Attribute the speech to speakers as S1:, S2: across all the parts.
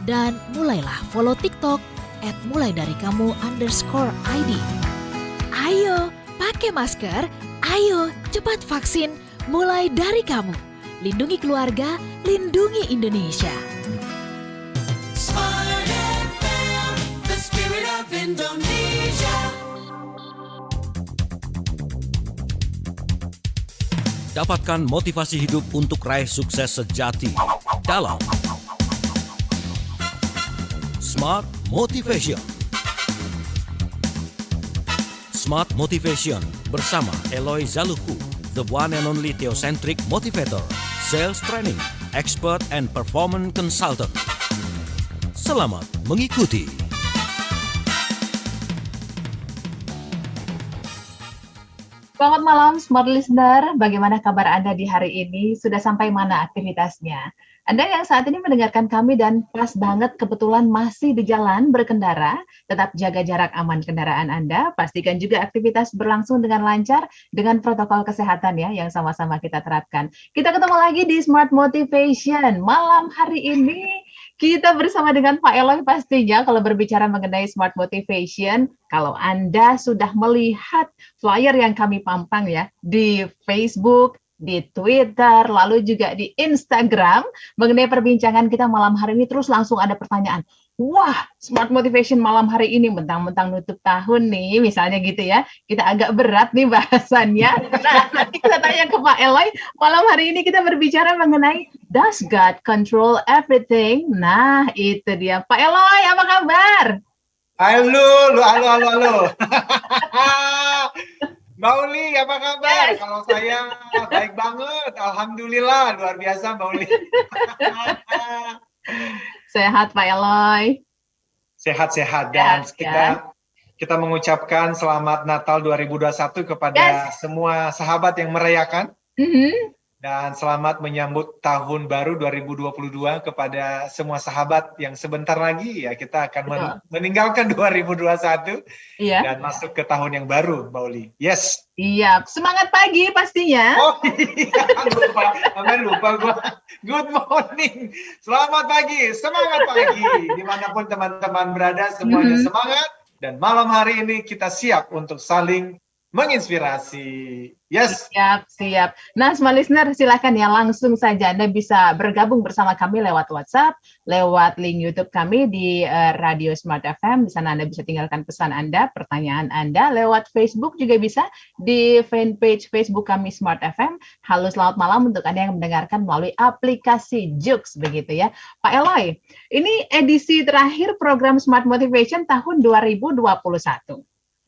S1: Dan mulailah follow TikTok @mulaidarikamu_ID. Ayo, pakai masker, ayo cepat vaksin, mulai dari kamu. Lindungi keluarga, lindungi Indonesia.
S2: Smart FM, the spirit of Indonesia.
S3: Dapatkan motivasi hidup untuk raih sukses sejati dalam Smart Motivation. Smart Motivation bersama Eloy Zaluku, the one and only theocentric motivator, sales training, expert and performance consultant. Selamat mengikuti.
S4: Selamat malam Smart Listener, bagaimana kabar Anda di hari ini? Sudah sampai mana aktivitasnya? Anda yang saat ini mendengarkan kami dan pas banget kebetulan masih di jalan berkendara, tetap jaga jarak aman kendaraan Anda, pastikan juga aktivitas berlangsung dengan lancar dengan protokol kesehatan ya yang sama-sama kita terapkan. Kita ketemu lagi di Smart Motivation. Malam hari ini kita bersama dengan Pak Eloy pastinya kalau berbicara mengenai Smart Motivation, kalau Anda sudah melihat flyer yang kami pampang ya di Facebook, di Twitter, lalu juga di Instagram mengenai perbincangan kita malam hari ini, terus langsung ada pertanyaan. Wah, Smart Motivation malam hari ini mentang-mentang nutup tahun nih, misalnya gitu ya. Kita agak berat nih bahasannya. Nah, nanti kita tanya ke Pak Eloy. Malam hari ini kita berbicara mengenai Does God Control Everything? Nah, itu dia. Pak Eloy, apa kabar?
S5: Halo. Mbak Uli, apa kabar? Yes. Kalau saya baik banget, alhamdulillah, luar biasa Mbak Uli.
S4: Sehat Pak Eloy.
S5: Sehat-sehat dan kita mengucapkan selamat Natal 2021 kepada semua sahabat yang merayakan. Dan selamat menyambut tahun baru 2022 kepada semua sahabat yang sebentar lagi ya kita akan meninggalkan 2021 dan masuk ke tahun yang baru, Mbak Uli. Yes.
S4: Iya, semangat pagi pastinya.
S5: Oh iya, lupa gua. Good morning. Selamat pagi, semangat pagi. Dimanapun teman-teman berada, semuanya semangat. Dan malam hari ini kita siap untuk saling menginspirasi. Yes.
S4: Siap. Nah, semua listener silakan ya langsung saja Anda bisa bergabung bersama kami lewat WhatsApp, lewat link YouTube kami di Radio Smart FM. Di sana Anda bisa tinggalkan pesan Anda, pertanyaan Anda. Lewat Facebook juga bisa di fanpage Facebook kami Smart FM. Halo, selamat malam untuk Anda yang mendengarkan melalui aplikasi Joox begitu ya. Pak Eloy, ini edisi terakhir program Smart Motivation tahun 2021.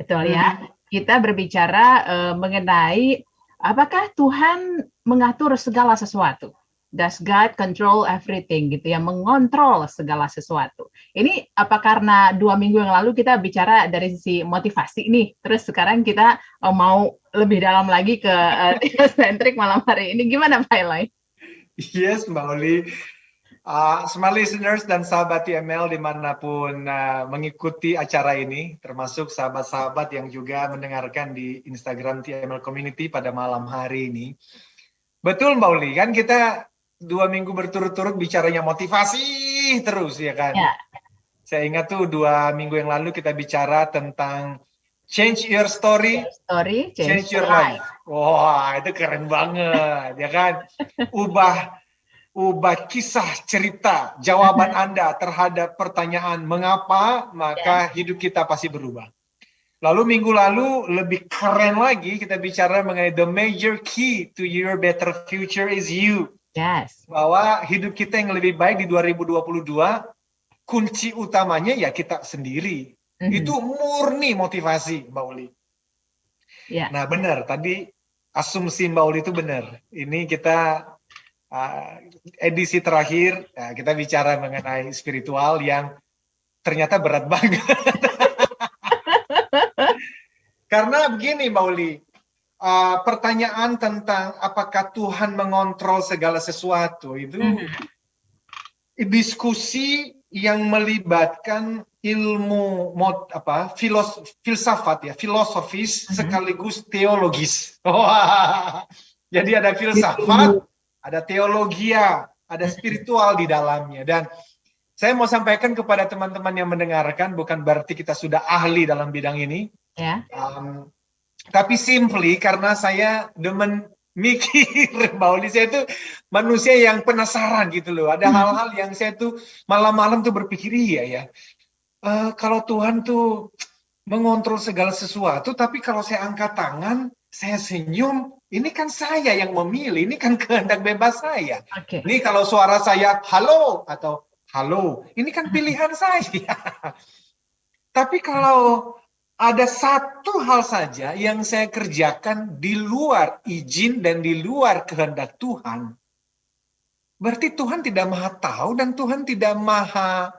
S4: Betul ya? Kita berbicara mengenai apakah Tuhan mengatur segala sesuatu. Does God control everything gitu ya, mengontrol segala sesuatu. Ini apa karena 2 minggu yang lalu kita bicara dari sisi motivasi nih, terus sekarang kita mau lebih dalam lagi ke theocentric malam hari ini. Gimana Pak Eloy?
S5: Yes, Mbak Oli. Smart listeners dan sahabat TML dimanapun mengikuti acara ini, termasuk sahabat-sahabat yang juga mendengarkan di Instagram TML Community pada malam hari ini. Betul Mbak Uli, kan kita 2 minggu berturut-turut bicaranya motivasi terus ya kan. Ya. Saya ingat tuh 2 minggu yang lalu kita bicara tentang change your story, change your life. Wah, itu keren banget ya kan. Ubah kisah cerita jawaban Anda terhadap pertanyaan mengapa, maka hidup kita pasti berubah. Lalu minggu lalu lebih keren lagi kita bicara mengenai the major key to your better future is you.
S4: Yes.
S5: Bahwa hidup kita yang lebih baik di 2022 kunci utamanya ya kita sendiri. Itu murni motivasi Mbak Uli. Nah benar, tadi asumsi Mbak Uli itu benar. Ini kita edisi terakhir kita bicara mengenai spiritual yang ternyata berat banget. Karena begini Mbak Uli, pertanyaan tentang apakah Tuhan mengontrol segala sesuatu itu diskusi yang melibatkan ilmu filsafat ya, filosofis sekaligus teologis. Jadi ada filsafat, ada teologia, ada spiritual di dalamnya. Dan Saya mau sampaikan kepada teman-teman yang mendengarkan, bukan berarti kita sudah ahli dalam bidang ini,
S4: Ya.
S5: tapi simply karena saya demen mikir, Mbak Oli, saya itu manusia yang penasaran gitu loh. Ada hal-hal yang saya tuh malam-malam tuh berpikir, iya ya, kalau Tuhan tuh mengontrol segala sesuatu, tapi kalau saya angkat tangan, saya senyum, ini kan saya yang memilih, ini kan kehendak bebas saya.
S4: Oke.
S5: Ini kalau suara saya halo atau halo, ini kan pilihan saya. Tapi kalau ada satu hal saja yang saya kerjakan di luar izin dan di luar kehendak Tuhan, berarti Tuhan tidak maha tahu dan Tuhan tidak maha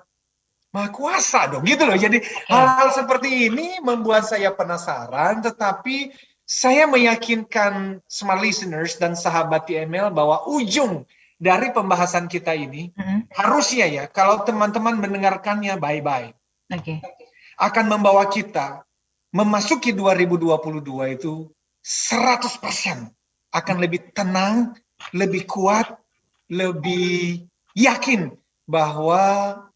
S5: kuasa dong, gitu loh. Jadi hal-hal seperti ini membuat saya penasaran, tetapi saya meyakinkan smart listeners dan sahabat TML bahwa ujung dari pembahasan kita ini harusnya ya, kalau teman-teman mendengarkannya baik-baik,
S4: Oke.
S5: akan membawa kita memasuki 2022 itu 100% akan lebih tenang, lebih kuat, lebih yakin bahwa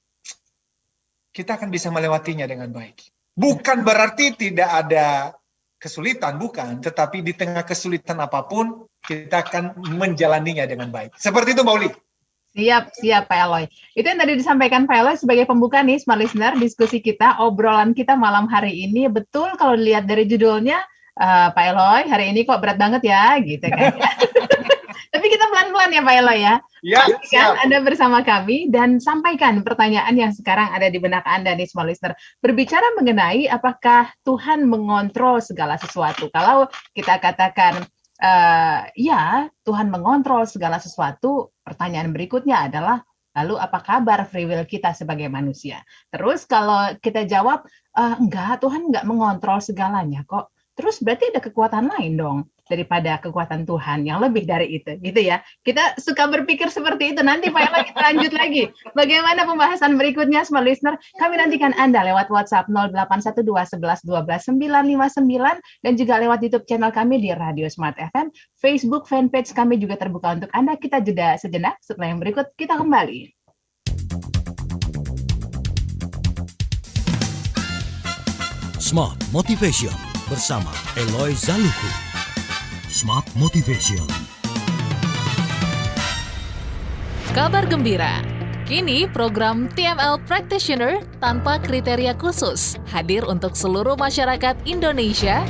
S5: kita akan bisa melewatinya dengan baik. Bukan berarti tidak ada kesulitan, bukan. Tetapi di tengah kesulitan apapun, kita akan menjalaninya dengan baik. Seperti itu, Mbak Uli.
S4: Siap Pak Eloy. Itu yang tadi disampaikan Pak Eloy sebagai pembuka nih, smart listener, diskusi kita, obrolan kita malam hari ini. Betul kalau dilihat dari judulnya, Pak Eloy, hari ini kok berat banget ya, gitu kan. Tapi kita pelan-pelan ya Pak Eloy ya.
S5: Ya,
S4: Pastikan Anda bersama kami dan sampaikan pertanyaan yang sekarang ada di benak Anda nih, smart listener. Berbicara mengenai apakah Tuhan mengontrol segala sesuatu. Kalau kita katakan, ya Tuhan mengontrol segala sesuatu, pertanyaan berikutnya adalah, lalu apa kabar free will kita sebagai manusia? Terus kalau kita jawab, enggak, Tuhan enggak mengontrol segalanya kok. Terus berarti ada kekuatan lain dong daripada kekuatan Tuhan yang lebih dari itu, gitu ya. Kita suka berpikir seperti itu. Nanti Pak Ella kita lanjut lagi. Bagaimana pembahasan berikutnya, smart listener? Kami nantikan Anda lewat WhatsApp 0812 11 12 959 dan juga lewat YouTube channel kami di Radio Smart FM. Facebook fanpage kami juga terbuka untuk Anda. Kita jeda sejenak. Setelah yang berikut kita kembali.
S3: Smart Motivation bersama Eloy Zaluku. Smart Motivation.
S1: Kabar gembira. Kini program TML Practitioner tanpa kriteria khusus hadir untuk seluruh masyarakat Indonesia.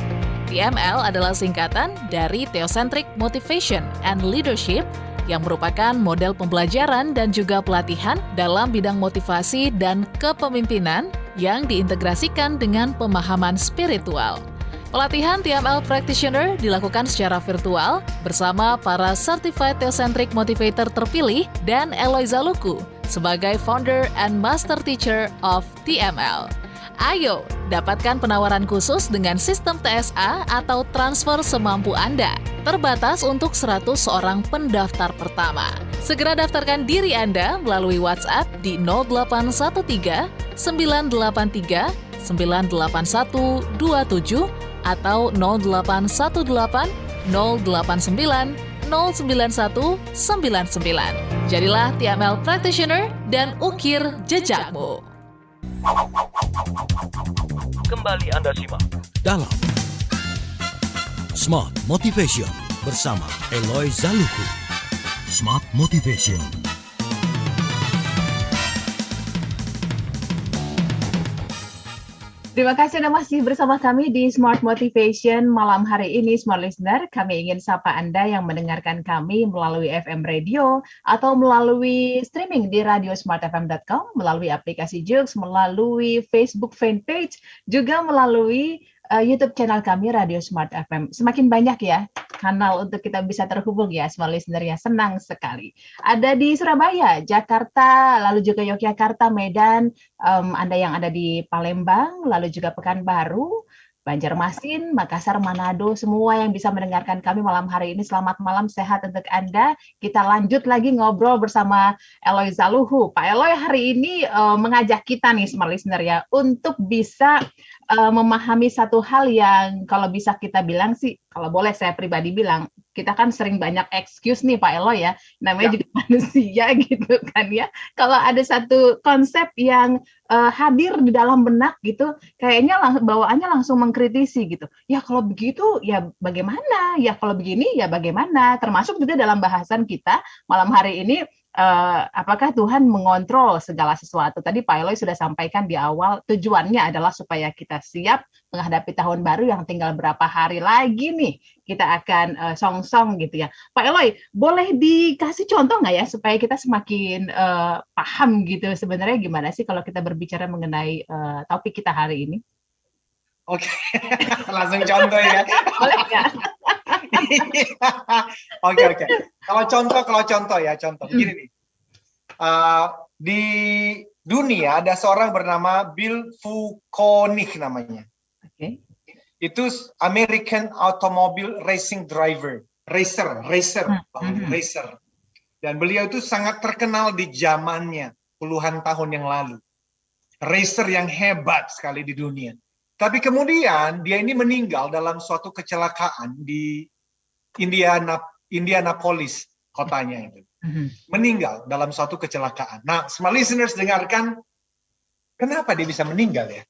S1: TML adalah singkatan dari Theocentric Motivation and Leadership yang merupakan model pembelajaran dan juga pelatihan dalam bidang motivasi dan kepemimpinan yang diintegrasikan dengan pemahaman spiritual. Pelatihan TML Practitioner dilakukan secara virtual bersama para Certified Theocentric Motivator terpilih dan Eloy Zaluku sebagai Founder and Master Teacher of TML. Ayo, dapatkan penawaran khusus dengan sistem TSA atau transfer semampu Anda. Terbatas untuk 100 orang pendaftar pertama. Segera daftarkan diri Anda melalui WhatsApp di 0813 983 98127 atau 0818 089 09199. Jadilah TML Practitioner dan ukir jejakmu.
S3: Kembali Anda simak dalam Smart Motivation bersama Eloy Zaluku. Smart Motivation.
S4: Terima kasih Anda masih bersama kami di Smart Motivation malam hari ini, Smart Listener. Kami ingin sapa Anda yang mendengarkan kami melalui FM Radio atau melalui streaming di radiosmartfm.com, melalui aplikasi Joox, melalui Facebook fanpage, juga melalui YouTube channel kami Radio Smart FM. Semakin banyak ya kanal untuk kita bisa terhubung ya, Smart Listener ya. Senang sekali. Ada di Surabaya, Jakarta, lalu juga Yogyakarta, Medan, Anda yang ada di Palembang, lalu juga Pekanbaru, Banjarmasin, Makassar, Manado, semua yang bisa mendengarkan kami malam hari ini. Selamat malam, sehat untuk Anda. Kita lanjut lagi ngobrol bersama Eloy Zaluhu. Pak Eloy hari ini mengajak kita nih, Smart Listener ya, untuk bisa memahami satu hal yang kalau bisa kita bilang sih, kalau boleh saya pribadi bilang, kita kan sering banyak excuse nih Pak Eloy ya, namanya
S5: Ya.
S4: juga manusia gitu kan ya. Kalau ada satu konsep yang hadir di dalam benak gitu, kayaknya bawaannya langsung mengkritisi gitu. Ya kalau begitu ya bagaimana? Ya kalau begini ya bagaimana? Termasuk juga dalam bahasan kita malam hari ini, apakah Tuhan mengontrol segala sesuatu? Tadi Pak Eloy sudah sampaikan di awal, tujuannya adalah supaya kita siap menghadapi tahun baru yang tinggal berapa hari lagi nih kita akan song-song gitu ya. Pak Eloy, boleh dikasih contoh nggak ya supaya kita semakin paham gitu sebenarnya gimana sih kalau kita berbicara mengenai topik kita hari ini?
S5: Oke, langsung contoh ya.
S4: Boleh nggak?
S5: Oke. Kalau contoh ya, contoh. Begini nih. Di dunia ada seorang bernama Bill Vukonik namanya.
S4: Oke.
S5: Itu American Automobile Racing Driver, racer. Dan beliau itu sangat terkenal di zamannya, puluhan tahun yang lalu. Racer yang hebat sekali di dunia. Tapi kemudian dia ini meninggal dalam suatu kecelakaan di Indianapolis, kotanya itu. Meninggal dalam suatu kecelakaan. Nah, semua listeners dengarkan, kenapa dia bisa meninggal ya?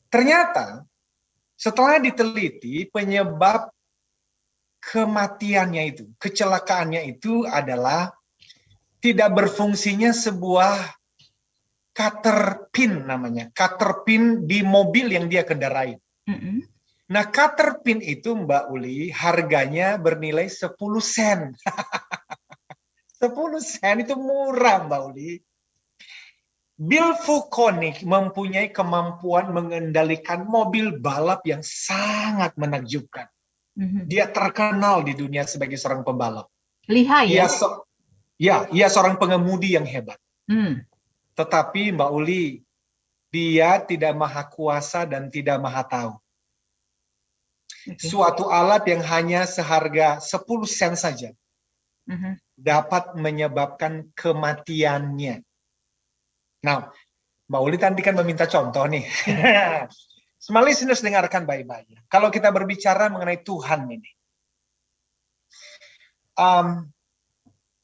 S5: Ternyata setelah diteliti penyebab kematiannya itu, kecelakaannya itu adalah tidak berfungsinya sebuah cutter pin namanya, cutter pin di mobil yang dia kendarai. Nah, cutter pin itu Mbak Uli harganya bernilai 10 sen. 10 sen itu murah Mbak Uli. Bill Vukonik mempunyai kemampuan mengendalikan mobil balap yang sangat menakjubkan. Dia terkenal di dunia sebagai seorang pembalap.
S4: Lihai ya?
S5: Ia seorang pengemudi yang hebat. Tetapi Mbak Uli, dia tidak maha kuasa dan tidak maha tahu. Suatu alat yang hanya seharga 10 sen saja dapat menyebabkan kematiannya. Nah, Mbak Uli tadi kan meminta contoh nih. Semua listeners dengarkan baik-baik. Kalau kita berbicara mengenai Tuhan ini.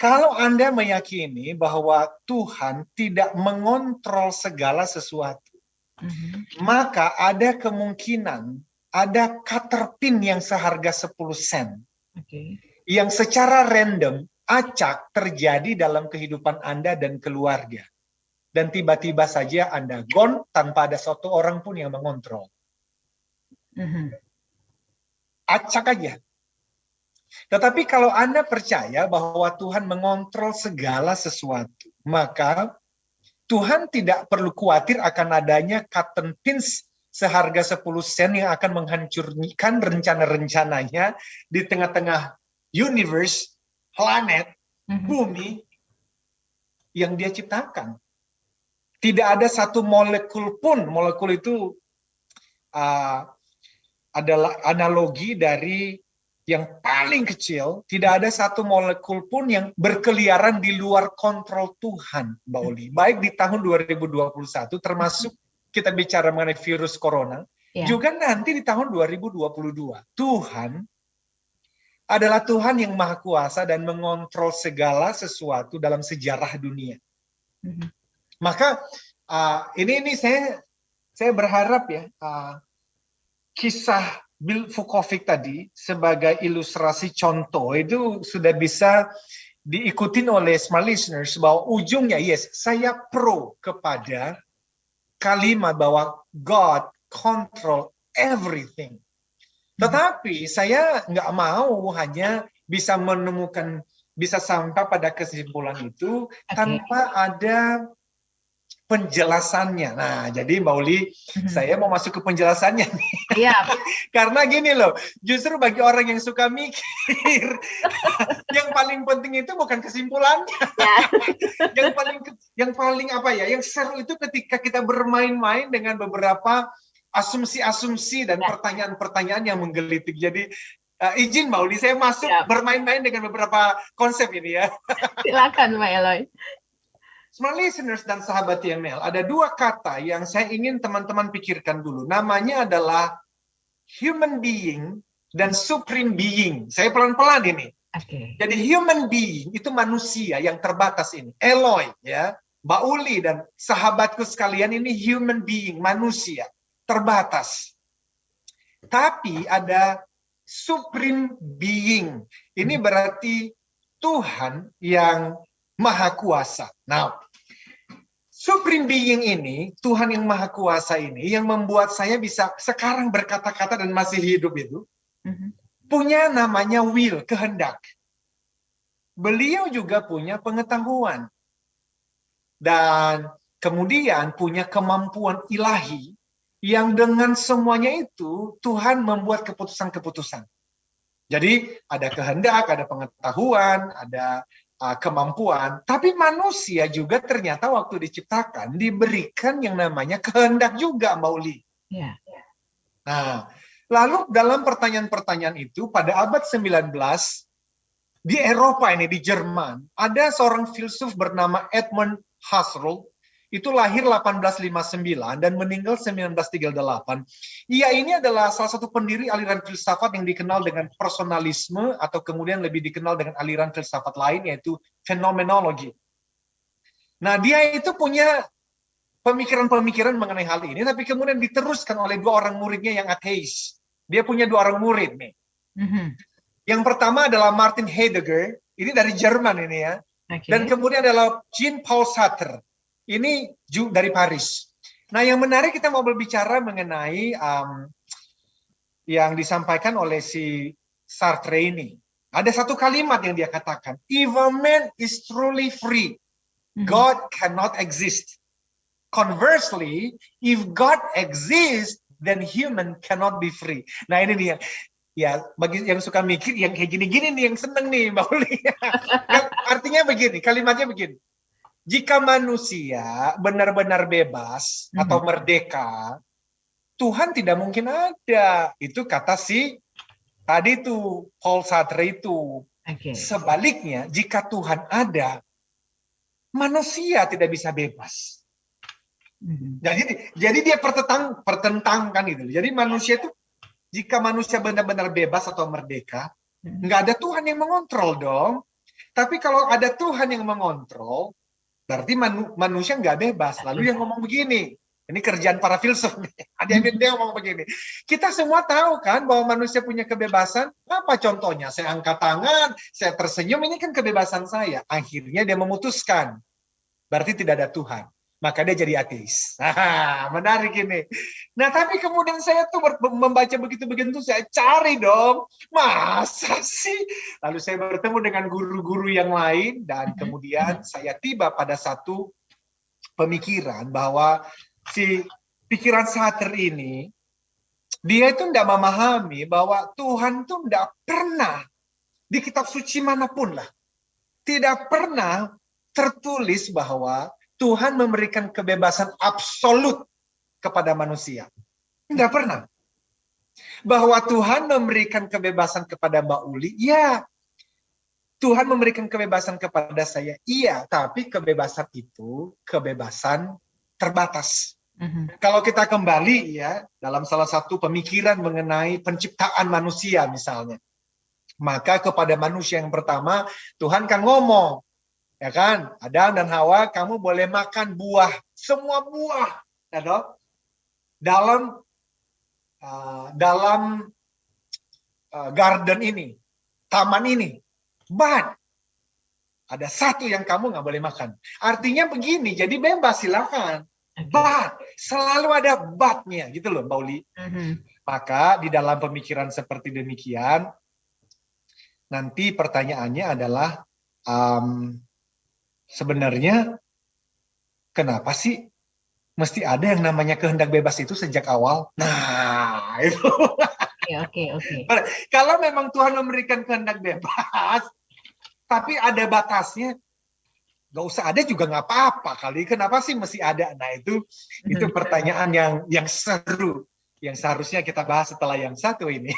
S5: Kalau Anda meyakini bahwa Tuhan tidak mengontrol segala sesuatu, maka ada kemungkinan ada cutter pin yang seharga 10 sen. Yang secara random, acak terjadi dalam kehidupan Anda dan keluarga. Dan tiba-tiba saja Anda gone tanpa ada satu orang pun yang mengontrol. Acak aja. Tetapi kalau Anda percaya bahwa Tuhan mengontrol segala sesuatu, maka Tuhan tidak perlu khawatir akan adanya cotton pins seharga 10 sen yang akan menghancurkan rencana-rencananya di tengah-tengah universe, planet, bumi yang dia ciptakan. Tidak ada satu molekul pun, molekul itu adalah analogi dari yang paling kecil, tidak ada satu molekul pun yang berkeliaran di luar kontrol Tuhan, Mbak Uli. Baik di tahun 2021, termasuk kita bicara mengenai virus corona, juga nanti di tahun 2022. Tuhan adalah Tuhan yang Maha Kuasa dan mengontrol segala sesuatu dalam sejarah dunia. Maka ini saya berharap ya, kisah Bill Vukovic tadi sebagai ilustrasi contoh itu sudah bisa diikutin oleh smart listeners bahwa ujungnya yes, saya pro kepada kalimat bahwa God control everything. Tetapi saya nggak mau hanya bisa sampai pada kesimpulan itu tanpa ada penjelasannya. Nah, jadi Mbak Uli, saya mau masuk ke penjelasannya nih.
S4: Iya.
S5: Karena gini loh, justru bagi orang yang suka mikir, yang paling penting itu bukan kesimpulannya. yang paling apa ya? Yang seru itu ketika kita bermain-main dengan beberapa asumsi-asumsi dan pertanyaan-pertanyaan yang menggelitik. Jadi izin Mbak Uli, saya masuk bermain-main dengan beberapa konsep ini ya.
S4: Silakan Mbak Eloy.
S5: Smart listeners dan sahabat TML, ada dua kata yang saya ingin teman-teman pikirkan dulu. Namanya adalah human being dan supreme being. Saya pelan-pelan ini.
S4: Oke.
S5: Jadi human being itu manusia yang terbatas ini. Eloi, ya, Mbak Uli dan sahabatku sekalian, ini human being, manusia terbatas. Tapi ada supreme being. Ini berarti Tuhan yang maha kuasa. Nah, supreme being ini, Tuhan yang maha kuasa ini, yang membuat saya bisa sekarang berkata-kata dan masih hidup itu, punya namanya will, kehendak. Beliau juga punya pengetahuan. Dan kemudian punya kemampuan ilahi, yang dengan semuanya itu, Tuhan membuat keputusan-keputusan. Jadi ada kehendak, ada pengetahuan, ada kemampuan, tapi manusia juga ternyata waktu diciptakan diberikan yang namanya kehendak juga, Mbak Uli.
S4: Ya.
S5: Nah, lalu dalam pertanyaan-pertanyaan itu pada abad 19 di Eropa ini, di Jerman, ada seorang filsuf bernama Edmund Husserl. Itu lahir 1859 dan meninggal 1938. Ia ini adalah salah satu pendiri aliran filsafat yang dikenal dengan personalisme atau kemudian lebih dikenal dengan aliran filsafat lain yaitu fenomenologi. Nah, dia itu punya pemikiran-pemikiran mengenai hal ini, tapi kemudian diteruskan oleh dua orang muridnya yang ateis. Dia punya dua orang murid nih. Yang pertama adalah Martin Heidegger, ini dari Jerman ini ya.
S4: Oke.
S5: Dan kemudian adalah Jean-Paul Sartre. Ini dari Paris. Nah, yang menarik kita mau berbicara mengenai yang disampaikan oleh si Sartre ini. Ada satu kalimat yang dia katakan, if a man is truly free, God cannot exist. Conversely, if God exists, then human cannot be free. Nah, ini dia. Ya, bagi yang suka mikir, yang kayak gini-gini nih, yang seneng nih, Mbak Uli. Artinya begini, kalimatnya begini. Jika manusia benar-benar bebas atau merdeka, Tuhan tidak mungkin ada. Itu kata si tadi tuh Paul Sartre itu.
S4: Oke.
S5: Sebaliknya, jika Tuhan ada, manusia tidak bisa bebas. Jadi dia pertentangkan itu. Jadi manusia itu, jika manusia benar-benar bebas atau merdeka, nggak ada Tuhan yang mengontrol dong. Tapi kalau ada Tuhan yang mengontrol, berarti manusia nggak bebas. Lalu yang ngomong begini, ini kerjaan para filsuf nih. Ada yang dia ngomong begini. Kita semua tahu kan bahwa manusia punya kebebasan. Apa contohnya? Saya angkat tangan, saya tersenyum, ini kan kebebasan saya. Akhirnya dia memutuskan. Berarti tidak ada Tuhan. Maka dia jadi ateis. Menarik ini. Nah, tapi kemudian saya tuh membaca begitu-begitu, saya cari dong. Masa sih? Lalu saya bertemu dengan guru-guru yang lain, dan kemudian saya tiba pada satu pemikiran bahwa si pikiran Sartre ini, dia itu tidak memahami bahwa Tuhan itu tidak pernah, di kitab suci manapun lah, tidak pernah tertulis bahwa Tuhan memberikan kebebasan absolut kepada manusia. Tidak pernah. Bahwa Tuhan memberikan kebebasan kepada Mbak Uli, iya. Tuhan memberikan kebebasan kepada saya, iya. Tapi kebebasan itu kebebasan terbatas. Kalau kita kembali ya dalam salah satu pemikiran mengenai penciptaan manusia misalnya, maka kepada manusia yang pertama Tuhan kan ngomong, ya kan, Adam dan Hawa, kamu boleh makan buah, semua buah, ya dong? Dalam garden ini, taman ini, but ada satu yang kamu nggak boleh makan. Artinya begini, jadi bebas silakan. But selalu ada but-nya, gitu loh, Mbak Uli. Maka di dalam pemikiran seperti demikian, nanti pertanyaannya adalah sebenarnya kenapa sih mesti ada yang namanya kehendak bebas itu sejak awal? Nah, itu.
S4: Oke.
S5: Kalau memang Tuhan memberikan kehendak bebas, tapi ada batasnya, nggak usah ada juga nggak apa-apa kali. Kenapa sih mesti ada? Nah, itu pertanyaan yang seru, yang seharusnya kita bahas setelah yang satu ini.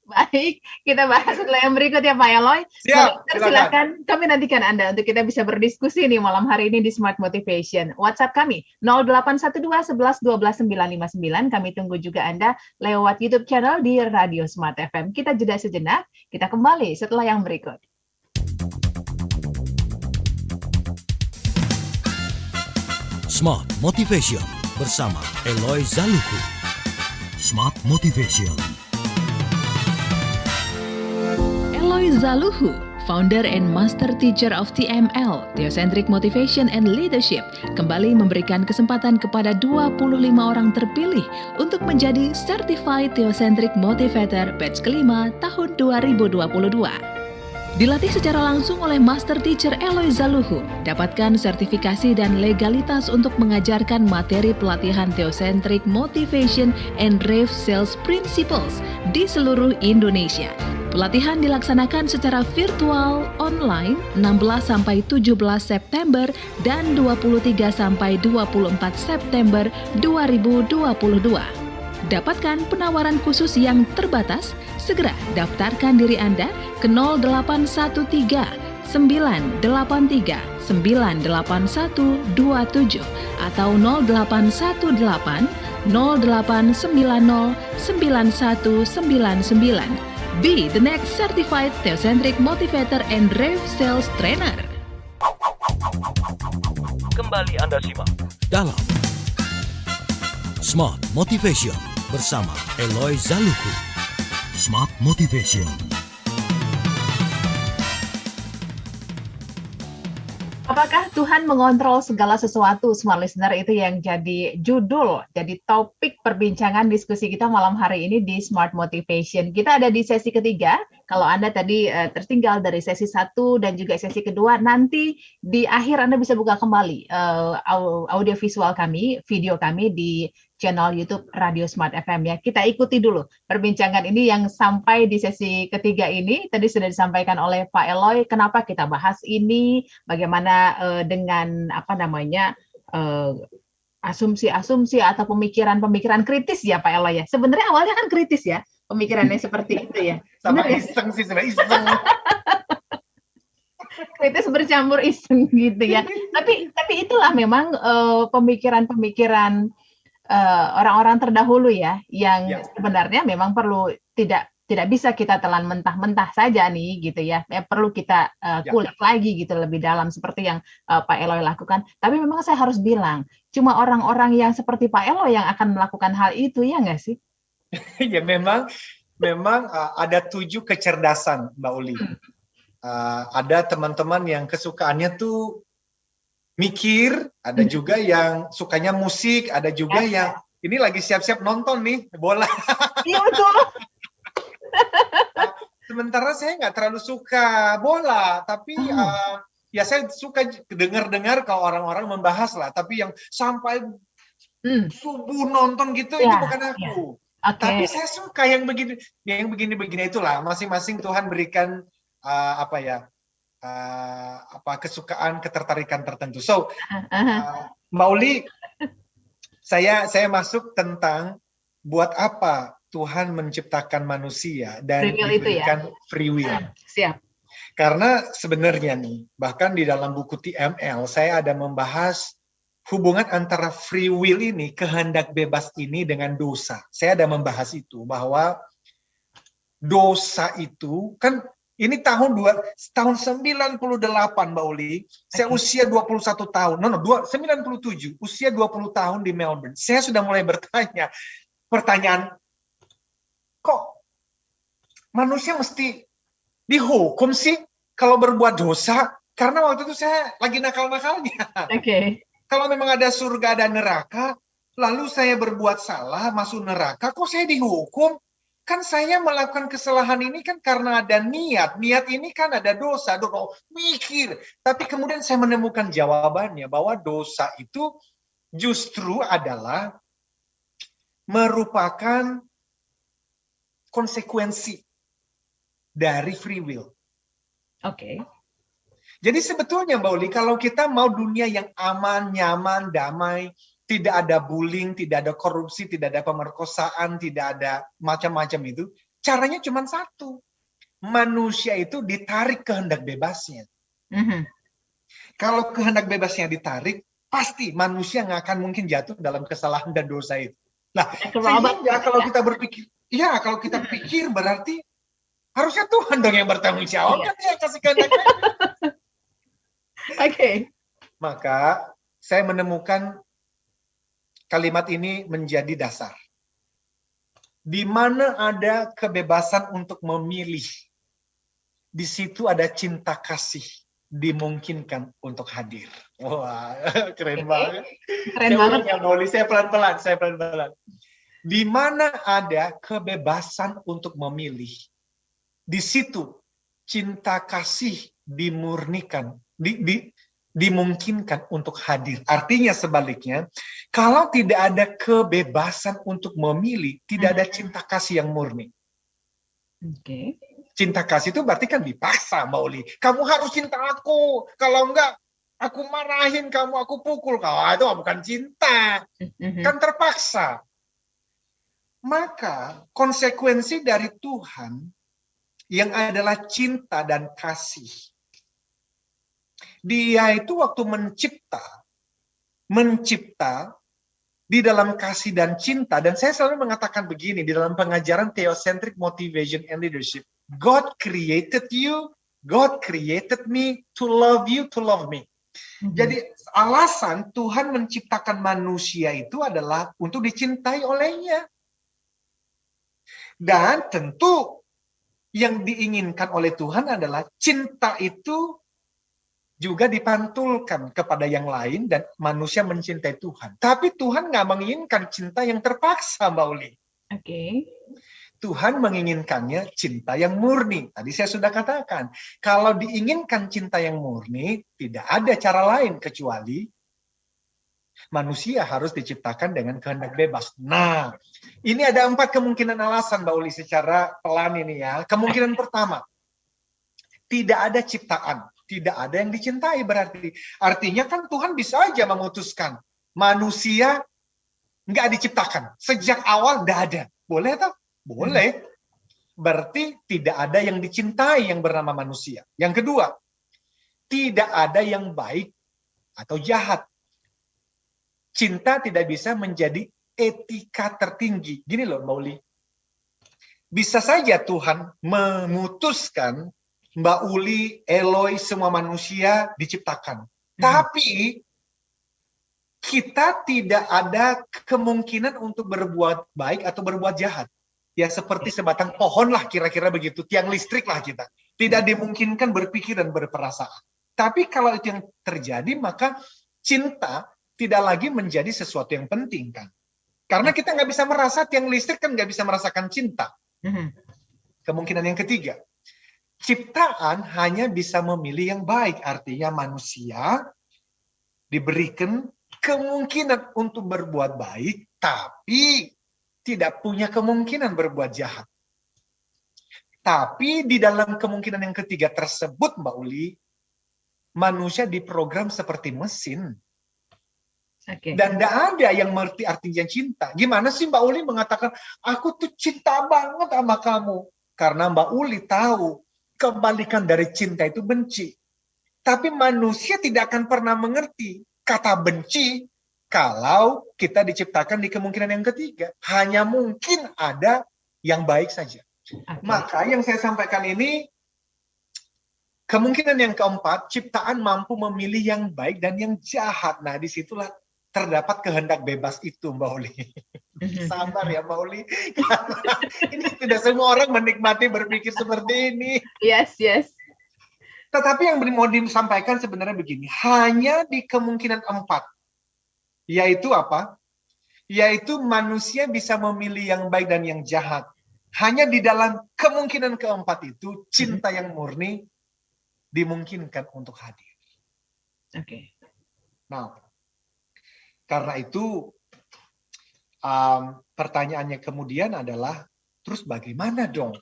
S4: Baik. Baik, kita bahas setelah yang berikut ya Pak Eloy.
S5: Siap,
S4: Silakan. Kami nantikan Anda untuk kita bisa berdiskusi nih malam hari ini di Smart Motivation. WhatsApp kami 0812 11 12 959. Kami tunggu juga Anda lewat YouTube channel di Radio Smart FM. Kita jeda sejenak, kita kembali setelah yang berikut.
S3: Smart Motivation bersama Eloy Zaluku. Smart Motivation.
S1: Eloy Zaluhu, founder and master teacher of TML, Theocentric Motivation and Leadership, kembali memberikan kesempatan kepada 25 orang terpilih untuk menjadi Certified Theocentric Motivator batch kelima tahun 2022. Dilatih secara langsung oleh Master Teacher Eloy Zaluhu, dapatkan sertifikasi dan legalitas untuk mengajarkan materi pelatihan Theocentric Motivation and Rave Sales Principles di seluruh Indonesia. Pelatihan dilaksanakan secara virtual online 16-17 September dan 23-24 September 2022. Dapatkan penawaran khusus yang terbatas, segera daftarkan diri Anda ke 0813 983 98127 atau 0818 0890 9199. Be the next certified Theocentric Motivator and Rave Sales Trainer.
S3: Kembali Anda simak dalam Smart Motivation bersama Eloy Zaluku. Smart Motivation.
S4: Apakah Tuhan mengontrol segala sesuatu, Smart Listener? Itu yang jadi judul, jadi topik perbincangan diskusi kita malam hari ini di Smart Motivation. Kita ada di sesi ketiga. Kalau Anda tadi tertinggal dari sesi 1 dan juga sesi kedua, nanti di akhir Anda bisa buka kembali audio visual kami, video kami di channel YouTube Radio Smart FM ya. Kita ikuti dulu perbincangan ini yang sampai di sesi ketiga ini. Tadi sudah disampaikan oleh Pak Eloy kenapa kita bahas ini, bagaimana dengan asumsi-asumsi atau pemikiran-pemikiran kritis ya Pak Eloy ya. Sebenarnya awalnya kan kritis ya, pemikirannya seperti itu ya.
S5: Sama
S4: Benar ya?
S5: iseng sih, sebenarnya iseng.
S4: Kritis bercampur iseng gitu ya. Tapi itulah memang pemikiran-pemikiran orang-orang terdahulu ya, yang sebenarnya memang perlu tidak bisa kita telan mentah-mentah saja nih gitu ya. Perlu kita kulik lagi gitu lebih dalam seperti yang Pak Eloy lakukan. Tapi memang saya harus bilang, cuma orang-orang yang seperti Pak Eloy yang akan melakukan hal itu, ya nggak sih?
S5: Ya memang ada 7 kecerdasan Mbak Uli. Ada teman-teman yang kesukaannya tuh mikir, ada juga yang sukanya musik, ada juga yang ini lagi siap-siap nonton nih bola.
S4: Iya betul.
S5: Sementara saya nggak terlalu suka bola, tapi ya saya suka dengar-dengar kalau orang-orang membahas lah. Tapi yang sampai subuh nonton gitu itu bukan aku. Tapi saya suka yang begini-begini itulah. Masing-masing Tuhan berikan kesukaan, ketertarikan tertentu. So, Mbak Uli, saya masuk tentang buat apa Tuhan menciptakan manusia dan diberikan free will.
S4: Siap.
S5: Karena sebenarnya nih, bahkan di dalam buku TML, saya ada membahas hubungan antara free will ini, kehendak bebas ini dengan dosa. Saya ada membahas itu, bahwa dosa itu, kan ini tahun 98 Mbak Uli, saya usia 21 tahun, 97, usia 20 tahun di Melbourne. Saya sudah mulai bertanya, pertanyaan, kok manusia mesti dihukum sih kalau berbuat dosa? Karena waktu itu saya lagi nakal-nakalnya. Kalau memang ada surga, ada neraka, lalu saya berbuat salah, masuk neraka, kok saya dihukum? Kan saya melakukan kesalahan ini kan karena ada niat. Niat ini kan ada dosa. Mikir. Tapi kemudian saya menemukan jawabannya bahwa dosa itu justru adalah merupakan konsekuensi dari free will. Jadi sebetulnya Mbak Uli, kalau kita mau dunia yang aman, nyaman, damai, tidak ada bullying, tidak ada korupsi, tidak ada pemerkosaan, tidak ada macam-macam itu, Caranya cuma satu. Manusia itu ditarik kehendak bebasnya.
S4: Mhm.
S5: Kalau kehendak bebasnya ditarik, pasti manusia nggak akan mungkin jatuh dalam kesalahan dan dosa itu. Nah, sehingga kalau kita berpikir, ya kalau kita pikir berarti harusnya Tuhan dong yang bertanggung jawab, kan dia kasih kehendak bebas.
S4: Oke.
S5: Maka saya menemukan kalimat ini menjadi dasar. Di mana ada kebebasan untuk memilih, di situ ada cinta kasih dimungkinkan untuk hadir. Wah, keren banget.
S4: Keren banget.
S5: Ya, saya pelan-pelan. Di mana ada kebebasan untuk memilih, di situ cinta kasih dimurnikan, dimungkinkan untuk hadir. Artinya sebaliknya, kalau tidak ada kebebasan untuk memilih, tidak ada cinta kasih yang murni.
S4: Oke.
S5: Cinta kasih itu berarti kan dipaksa, Mbak Uli. Kamu harus cinta aku. Kalau enggak, aku marahin kamu, aku pukul kau. Itu bukan cinta. Kan terpaksa. Maka konsekuensi dari Tuhan yang adalah cinta dan kasih. Dia itu waktu mencipta di dalam kasih dan cinta. Dan saya selalu mengatakan begini di dalam pengajaran Theocentric Motivation and Leadership. God created you, God created me to love you, to love me. Jadi alasan Tuhan menciptakan manusia itu adalah untuk dicintai olehnya. Dan tentu yang diinginkan oleh Tuhan adalah cinta itu juga dipantulkan kepada yang lain dan manusia mencintai Tuhan. Tapi Tuhan nggak menginginkan cinta yang terpaksa, Mbak Uli.
S4: Oke.
S5: Tuhan menginginkannya cinta yang murni. Tadi saya sudah katakan, kalau diinginkan cinta yang murni, tidak ada cara lain kecuali manusia harus diciptakan dengan kehendak bebas. Nah, ini ada 4 kemungkinan alasan, Mbak Uli, secara pelan ini ya. Kemungkinan pertama, tidak ada ciptaan. Tidak ada yang dicintai berarti. Artinya kan Tuhan bisa aja memutuskan manusia nggak diciptakan. Sejak awal nggak ada. Boleh atau? Boleh. Berarti tidak ada yang dicintai yang bernama manusia. Yang kedua, tidak ada yang baik atau jahat. Cinta tidak bisa menjadi etika tertinggi. Gini loh, Mbak Uli. Bisa saja Tuhan memutuskan Mbak Uli, Eloy, semua manusia diciptakan. Tapi kita tidak ada kemungkinan untuk berbuat baik atau berbuat jahat. Ya seperti sebatang pohon lah kira-kira begitu. Tiang listrik lah kita. Tidak dimungkinkan berpikir dan berperasaan. Tapi kalau itu yang terjadi, maka cinta tidak lagi menjadi sesuatu yang penting kan. Karena kita nggak bisa merasa, tiang listrik kan nggak bisa merasakan cinta. Kemungkinan yang ketiga. Ciptaan hanya bisa memilih yang baik. Artinya manusia diberikan kemungkinan untuk berbuat baik, tapi tidak punya kemungkinan berbuat jahat. Tapi di dalam kemungkinan yang ketiga tersebut, Mbak Uli, manusia diprogram seperti mesin. Dan tidak ada yang mengerti artinya cinta. Gimana sih Mbak Uli mengatakan, aku tuh cinta banget sama kamu. Karena Mbak Uli tahu, kebalikan dari cinta itu benci. Tapi manusia tidak akan pernah mengerti kata benci kalau kita diciptakan di kemungkinan yang ketiga. Hanya mungkin ada yang baik saja. Maka yang saya sampaikan ini, kemungkinan yang keempat, ciptaan mampu memilih yang baik dan yang jahat. Nah, disitulah terdapat kehendak bebas itu, Mbak Uli. Sabar ya, Mbak Uli. Ini tidak semua orang menikmati berpikir seperti ini.
S4: Yes.
S5: Tetapi yang mau disampaikan sebenarnya begini. Hanya di kemungkinan 4. Yaitu apa? Yaitu manusia bisa memilih yang baik dan yang jahat. Hanya di dalam kemungkinan keempat itu, cinta yang murni dimungkinkan untuk hadir. Nah, karena itu pertanyaannya kemudian adalah, terus bagaimana dong?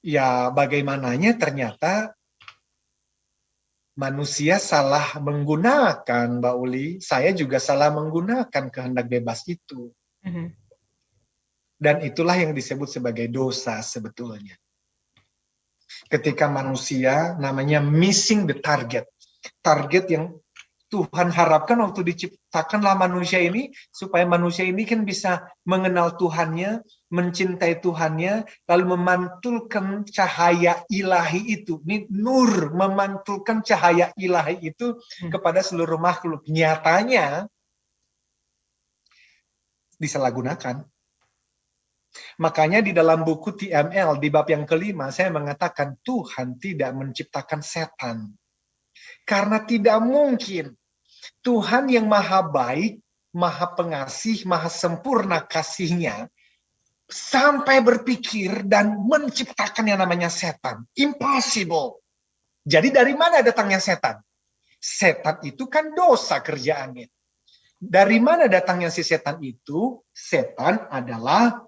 S5: Ya bagaimananya ternyata manusia salah menggunakan, Mbak Uli. Saya juga salah menggunakan kehendak bebas itu. Dan itulah yang disebut sebagai dosa sebetulnya. Ketika manusia namanya missing the target. Target yang Tuhan harapkan waktu diciptakanlah manusia ini, supaya manusia ini kan bisa mengenal Tuhannya, mencintai Tuhannya, lalu memantulkan cahaya ilahi itu. Ini nur, memantulkan cahaya ilahi itu kepada seluruh makhluk. Nyatanya disalahgunakan. Makanya di dalam buku TML, di bab yang kelima, saya mengatakan Tuhan tidak menciptakan setan. Karena tidak mungkin Tuhan yang maha baik, maha pengasih, maha sempurna kasihnya, sampai berpikir dan menciptakan yang namanya setan. Impossible. Jadi dari mana datangnya setan? Setan itu kan dosa kerjaannya. Dari mana datangnya si setan itu? Setan adalah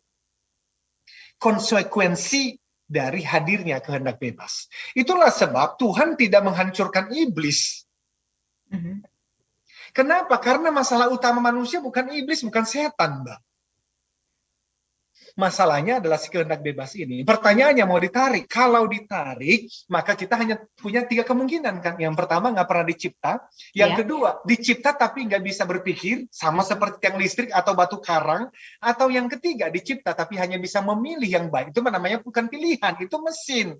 S5: konsekuensi dari hadirnya kehendak bebas. Itulah sebab Tuhan tidak menghancurkan iblis. Kenapa? Karena masalah utama manusia bukan iblis, bukan setan, Mbak. Masalahnya adalah si kehendak bebas ini. Pertanyaannya mau ditarik. Kalau ditarik, maka kita hanya punya 3 kemungkinan kan. Yang pertama nggak pernah dicipta. Yang kedua, dicipta tapi nggak bisa berpikir, sama seperti tiang listrik atau batu karang. Atau yang ketiga, dicipta tapi hanya bisa memilih yang baik. Itu namanya bukan pilihan, itu mesin.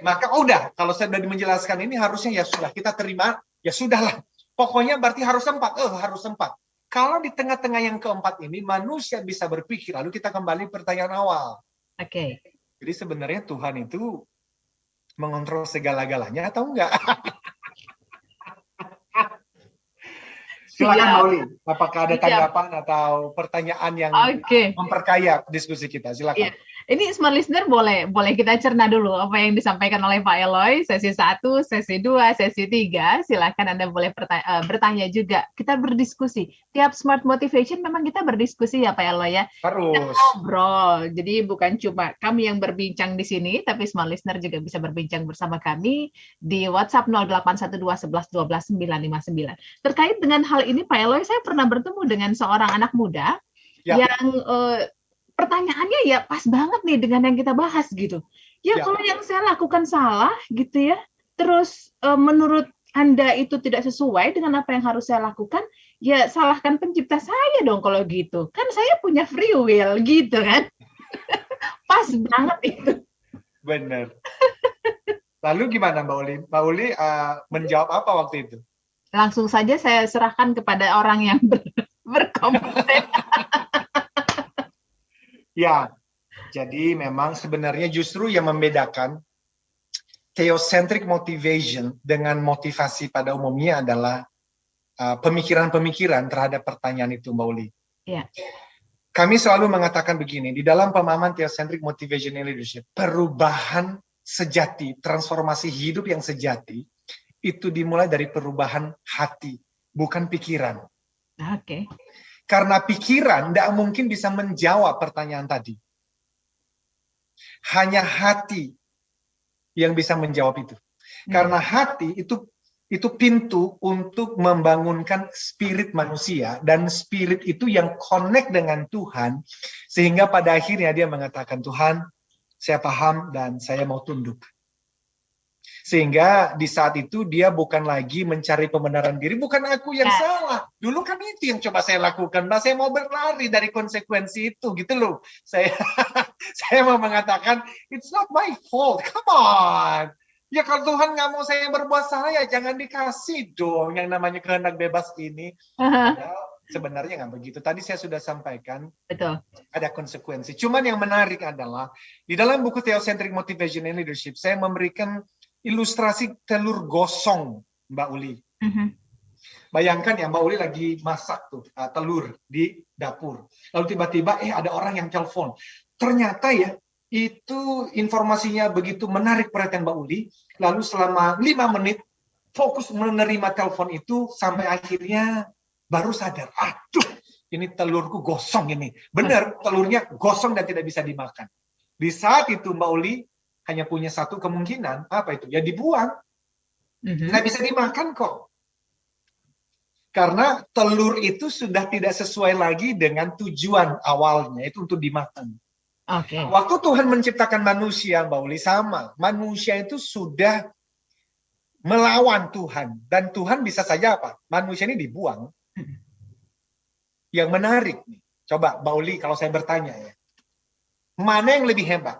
S5: Maka udah, kalau saya sudah menjelaskan ini harusnya ya sudah kita terima, ya sudahlah. Pokoknya berarti harus sempat, harus sempat. Kalau di tengah-tengah yang keempat ini, manusia bisa berpikir, lalu kita kembali pertanyaan awal.
S4: Oke.
S5: Jadi sebenarnya Tuhan itu mengontrol segala-galanya atau enggak? Silakan Mauli, apakah ada tanggapan atau pertanyaan yang memperkaya diskusi kita? Silakan.
S4: Ini smart listener boleh kita cerna dulu apa yang disampaikan oleh Pak Eloy, sesi 1, sesi 2, sesi 3. Silakan Anda boleh bertanya juga. Kita berdiskusi. Tiap smart motivation memang kita berdiskusi ya Pak Eloy ya.
S5: Harus.
S4: Kita ngobrol. Jadi bukan cuma kami yang berbincang di sini, tapi smart listener juga bisa berbincang bersama kami di WhatsApp 0812 11 12 959. Terkait dengan hal ini Pak Eloy, saya pernah bertemu dengan seorang anak muda yang pertanyaannya ya pas banget nih dengan yang kita bahas gitu. Kalau yang saya lakukan salah gitu ya, terus menurut Anda itu tidak sesuai dengan apa yang harus saya lakukan, ya salahkan pencipta saya dong kalau gitu. Kan saya punya free will gitu kan. Pas banget itu.
S5: Benar. Lalu gimana Mbak Uli? Mbak Uli menjawab apa waktu itu?
S4: Langsung saja saya serahkan kepada orang yang berkompeten.
S5: Ya, jadi memang sebenarnya justru yang membedakan theocentric motivation dengan motivasi pada umumnya adalah pemikiran-pemikiran terhadap pertanyaan itu, Mbak Uli.
S4: Ya.
S5: Kami selalu mengatakan begini, di dalam pemahaman theocentric motivation and leadership, perubahan sejati, transformasi hidup yang sejati, itu dimulai dari perubahan hati, bukan pikiran.
S4: Oke.
S5: Karena pikiran tidak mungkin bisa menjawab pertanyaan tadi. Hanya hati yang bisa menjawab itu. Karena hati itu pintu untuk membangunkan spirit manusia. Dan spirit itu yang connect dengan Tuhan. Sehingga pada akhirnya dia mengatakan, Tuhan, saya paham dan saya mau tunduk. Sehingga di saat itu dia bukan lagi mencari pembenaran diri, bukan aku yang salah. Dulu kan itu yang coba saya lakukan, nah saya mau berlari dari konsekuensi itu, gitu loh. Saya mau mengatakan, it's not my fault, come on. Ya kalau Tuhan nggak mau saya berbuat salah, ya jangan dikasih dong yang namanya kehendak bebas ini. Sebenarnya nggak begitu. Tadi saya sudah sampaikan,
S4: betul.
S5: Ada konsekuensi. Cuman yang menarik adalah, di dalam buku Theocentric Motivation and Leadership, saya memberikan ilustrasi telur gosong, Mbak Uli. Bayangkan ya, Mbak Uli lagi masak tuh telur di dapur. Lalu tiba-tiba ada orang yang telepon. Ternyata ya, itu informasinya begitu menarik perhatian Mbak Uli. Lalu selama 5 menit, fokus menerima telepon itu, sampai akhirnya baru sadar, aduh, ini telurku gosong ini. Benar, telurnya gosong dan tidak bisa dimakan. Di saat itu Mbak Uli hanya punya satu kemungkinan, apa itu? Ya dibuang. Nggak bisa dimakan kok. Karena telur itu sudah tidak sesuai lagi dengan tujuan awalnya, itu untuk dimakan.
S4: Oke.
S5: Waktu Tuhan menciptakan manusia, Mbak Uli, sama. Manusia itu sudah melawan Tuhan. Dan Tuhan bisa saja apa? Manusia ini dibuang. Yang menarik nih. Coba Mbak Uli, kalau saya bertanya ya. Mana yang lebih hebat?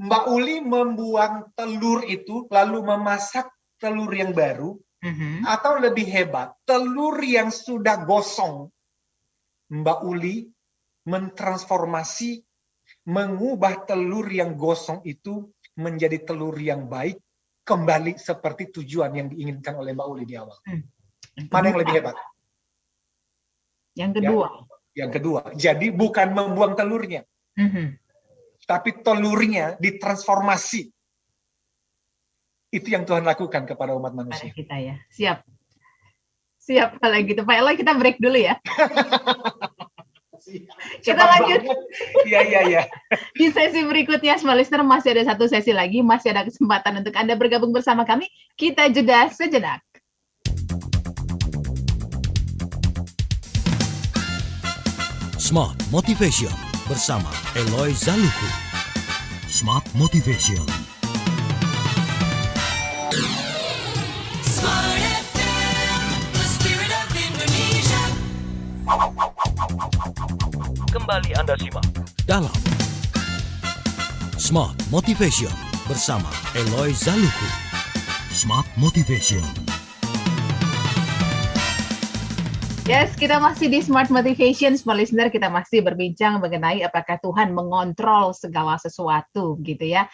S5: Mbak Uli membuang telur itu, lalu memasak telur yang baru, atau lebih hebat, telur yang sudah gosong, Mbak Uli mentransformasi, mengubah telur yang gosong itu menjadi telur yang baik, kembali seperti tujuan yang diinginkan oleh Mbak Uli di awal. Mana yang lebih hebat?
S4: Yang kedua.
S5: Yang kedua. Jadi bukan membuang telurnya, tapi telurnya ditransformasi. Itu yang Tuhan lakukan kepada umat manusia.
S4: Pada kita ya. Siap. Siap kalau gitu. Pak Eloy, kita break dulu ya. Kita lanjut.
S5: Iya.
S4: Di sesi berikutnya, Smart Listener, masih ada satu sesi lagi. Masih ada kesempatan untuk Anda bergabung bersama kami. Kita jeda sejenak.
S3: Smart Motivation bersama Eloy Zaluku. Smart Motivation.
S2: Smart FM, the spirit of Indonesia.
S3: Kembali Anda simak dalam Smart Motivation bersama Eloy Zaluku. Smart Motivation.
S4: Yes, kita masih di Smart Motivation, Smart Listener. Kita masih berbincang mengenai apakah Tuhan mengontrol segala sesuatu, gitu ya.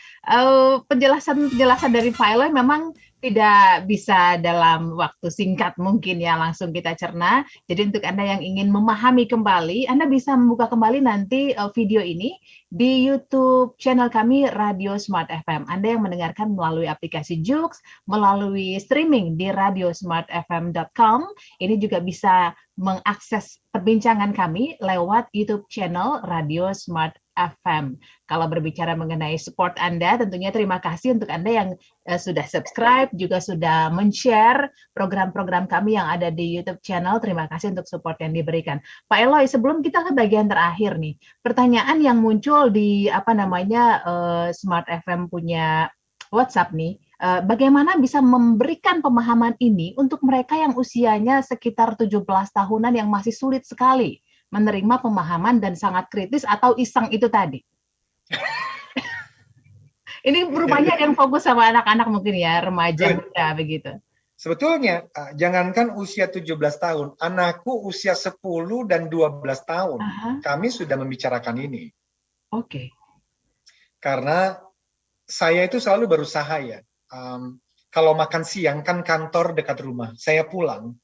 S4: Penjelasan dari Pak Eloy memang tidak bisa dalam waktu singkat mungkin ya langsung kita cerna. Jadi untuk Anda yang ingin memahami kembali, Anda bisa membuka kembali nanti video ini di YouTube channel kami Radio Smart FM. Anda yang mendengarkan melalui aplikasi Joox, melalui streaming di radiosmartfm.com, ini juga bisa mengakses perbincangan kami lewat YouTube channel Radio Smart FM. Kalau berbicara mengenai support Anda, tentunya terima kasih untuk Anda yang sudah subscribe, juga sudah men-share program-program kami yang ada di YouTube channel. Terima kasih untuk support yang diberikan. Pak Eloy, sebelum kita ke bagian terakhir nih, pertanyaan yang muncul di Smart FM punya WhatsApp nih, bagaimana bisa memberikan pemahaman ini untuk mereka yang usianya sekitar 17 tahunan yang masih sulit sekali menerima pemahaman dan sangat kritis atau iseng itu tadi. Ini rupanya ada yang fokus sama anak-anak mungkin ya, remaja muda begitu.
S5: Sebetulnya, jangankan usia 17 tahun, anakku usia 10 dan 12 tahun, kami sudah membicarakan ini.
S4: Oke.
S5: Karena saya itu selalu berusaha ya, kalau makan siang kan kantor dekat rumah, saya pulang,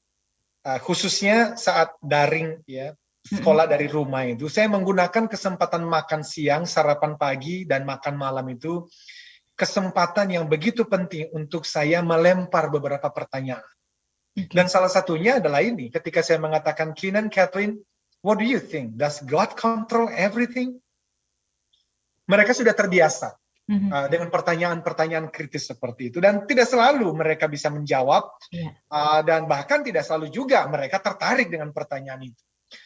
S5: khususnya saat daring ya, sekolah dari rumah itu, saya menggunakan kesempatan makan siang, sarapan pagi, dan makan malam itu, kesempatan yang begitu penting untuk saya melempar beberapa pertanyaan. Dan salah satunya adalah ini, ketika saya mengatakan, Keenan, Kathleen, what do you think? Does God control everything? Mereka sudah terbiasa dengan pertanyaan-pertanyaan kritis seperti itu. Dan tidak selalu mereka bisa menjawab, dan bahkan tidak selalu juga mereka tertarik dengan pertanyaan itu.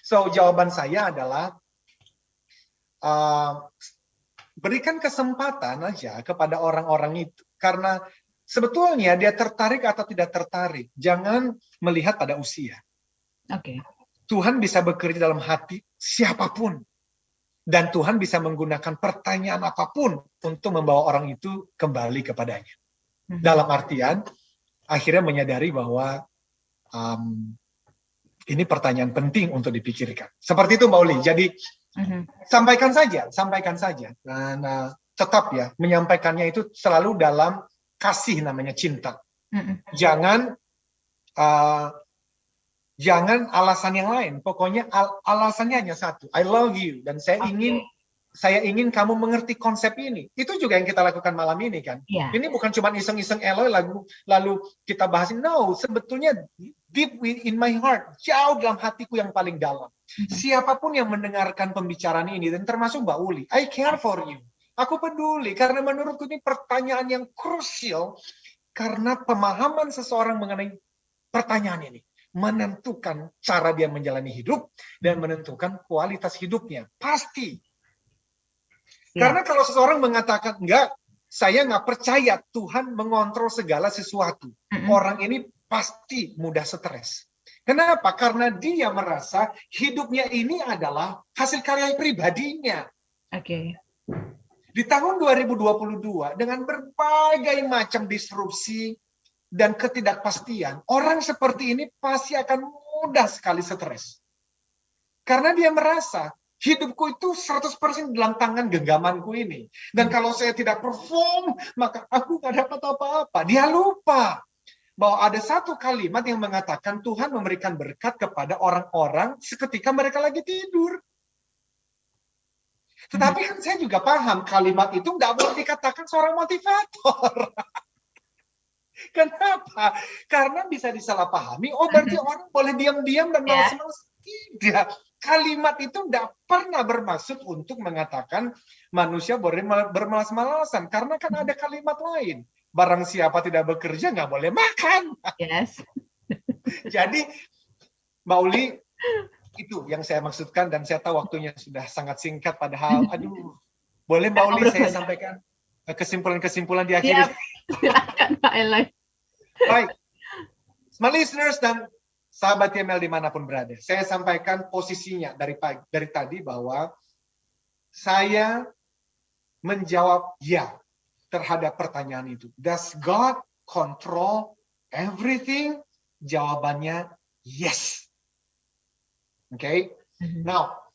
S5: So, jawaban saya adalah berikan kesempatan aja kepada orang-orang itu. Karena sebetulnya dia tertarik atau tidak tertarik. Jangan melihat pada usia.
S4: Oke.
S5: Tuhan bisa bekerja dalam hati siapapun. Dan Tuhan bisa menggunakan pertanyaan apapun untuk membawa orang itu kembali kepadanya. Dalam artian, akhirnya menyadari bahwa ini pertanyaan penting untuk dipikirkan. Seperti itu Mbak Uli. Jadi sampaikan saja. Dan tetap ya, menyampaikannya itu selalu dalam kasih namanya cinta. Jangan alasan yang lain. Pokoknya alasannya hanya satu. I love you. Dan saya ingin kamu mengerti konsep ini. Itu juga yang kita lakukan malam ini kan. Ini bukan cuma iseng-iseng Eloy lalu kita bahas. No, sebetulnya deep in my heart, jauh dalam hatiku yang paling dalam. Siapapun yang mendengarkan pembicaraan ini, dan termasuk Mbak Uli, I care for you. Aku peduli, karena menurutku ini pertanyaan yang krusial, karena pemahaman seseorang mengenai pertanyaan ini menentukan cara dia menjalani hidup dan menentukan kualitas hidupnya. Pasti.
S4: Ya.
S5: Karena kalau seseorang mengatakan, enggak, saya nggak percaya Tuhan mengontrol segala sesuatu. Orang ini pasti mudah stres. Kenapa? Karena dia merasa hidupnya ini adalah hasil karya pribadinya.
S4: Oke.
S5: Di tahun 2022, dengan berbagai macam disrupsi dan ketidakpastian, orang seperti ini pasti akan mudah sekali stres. Karena dia merasa, hidupku itu 100% dalam tangan genggamanku ini. Dan kalau saya tidak perform, maka aku nggak dapat apa-apa. Dia lupa bahwa ada satu kalimat yang mengatakan Tuhan memberikan berkat kepada orang-orang seketika mereka lagi tidur. Tetapi kan saya juga paham kalimat itu nggak boleh dikatakan seorang motivator. Kenapa? Karena bisa disalahpahami, oh berarti orang boleh diam-diam dan malas-malas. Tidak. Kalimat itu nggak pernah bermaksud untuk mengatakan manusia boleh bermalas-malasan. Karena kan ada kalimat lain. Barang siapa tidak bekerja nggak boleh makan.
S4: Yes.
S5: Jadi, Mbak Uli, itu yang saya maksudkan dan saya tahu waktunya sudah sangat singkat padahal, aduh, boleh Mbak Uli saya sampaikan kesimpulan-kesimpulan di akhir.
S4: Silakan Pak Eloy.
S5: Baik, smart listeners dan sahabat TML dimanapun berada, saya sampaikan posisinya dari tadi bahwa saya menjawab ya terhadap pertanyaan itu. Does God control everything? Jawabannya yes. Oke. Now,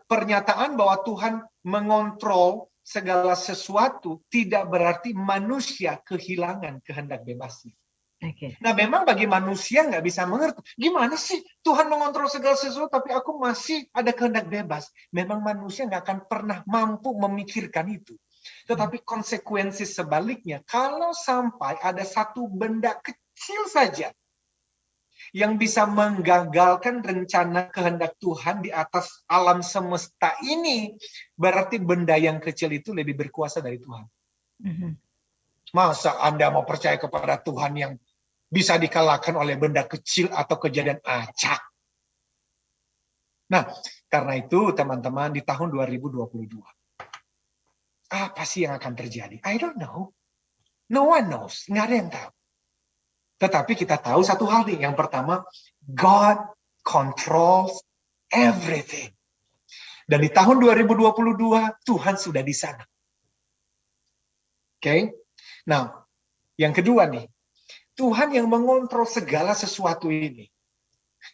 S5: pernyataan bahwa Tuhan mengontrol segala sesuatu tidak berarti manusia kehilangan kehendak bebasnya.
S4: Oke.
S5: Nah, memang bagi manusia nggak bisa mengerti. Gimana sih Tuhan mengontrol segala sesuatu, tapi aku masih ada kehendak bebas. Memang manusia nggak akan pernah mampu memikirkan itu. Tetapi konsekuensi sebaliknya, kalau sampai ada satu benda kecil saja yang bisa menggagalkan rencana kehendak Tuhan di atas alam semesta ini, berarti benda yang kecil itu lebih berkuasa dari Tuhan. Masa Anda mau percaya kepada Tuhan yang bisa dikalahkan oleh benda kecil atau kejadian acak? Nah, karena itu teman-teman, di tahun 2022, apa sih yang akan terjadi? I don't know. No one knows. Nggak ada yang tahu. Tetapi kita tahu satu hal nih. Yang pertama, God controls everything. Dan di tahun 2022, Tuhan sudah di sana. Oke? Nah, yang kedua nih. Tuhan yang mengontrol segala sesuatu ini.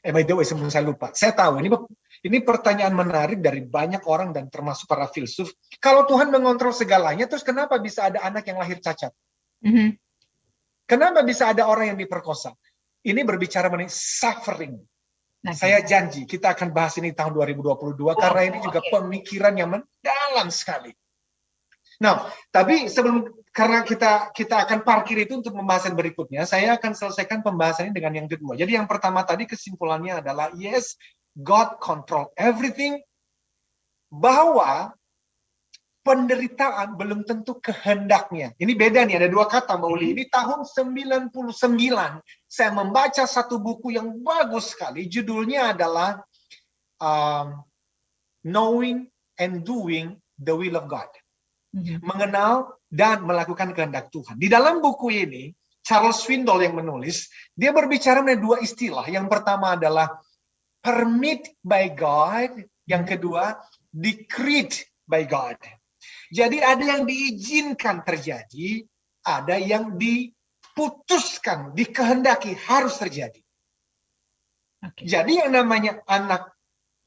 S5: By the way, sebelum saya lupa. Saya tahu, ini pertanyaan menarik dari banyak orang dan termasuk para filsuf. Kalau Tuhan mengontrol segalanya, terus kenapa bisa ada anak yang lahir cacat? Kenapa bisa ada orang yang diperkosa? Ini berbicara mengenai suffering. Saya janji kita akan bahas ini tahun 2022 karena ini juga pemikiran yang mendalam sekali. Nah, tapi karena kita akan parkir itu untuk pembahasan berikutnya, saya akan selesaikan pembahasannya dengan yang kedua. Jadi yang pertama tadi kesimpulannya adalah yes, God control everything, bahwa penderitaan belum tentu kehendaknya. Ini beda nih, ada dua kata Mbak Uli. Ini tahun 99, saya membaca satu buku yang bagus sekali. Judulnya adalah Knowing and Doing the Will of God. Mengenal dan melakukan kehendak Tuhan. Di dalam buku ini, Charles Swindoll yang menulis, dia berbicara mengenai dua istilah. Yang pertama adalah permit by God, yang kedua decreed by God. Jadi ada yang diizinkan terjadi, ada yang diputuskan, dikehendaki harus terjadi. Jadi yang namanya